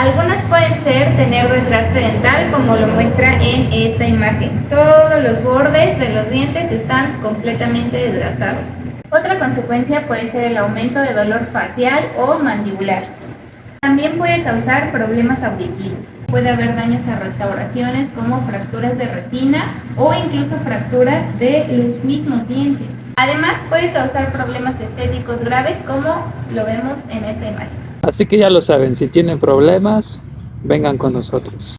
Algunas pueden ser tener desgaste dental, como lo muestra en esta imagen. Todos los bordes de los dientes están completamente desgastados. Otra consecuencia puede ser el aumento de dolor facial o mandibular. También puede causar problemas auditivos. Puede haber daños a restauraciones como fracturas de resina o incluso fracturas de los mismos dientes. Además, puede causar problemas estéticos graves como lo vemos en esta imagen. Así que ya lo saben, si tienen problemas, vengan con nosotros.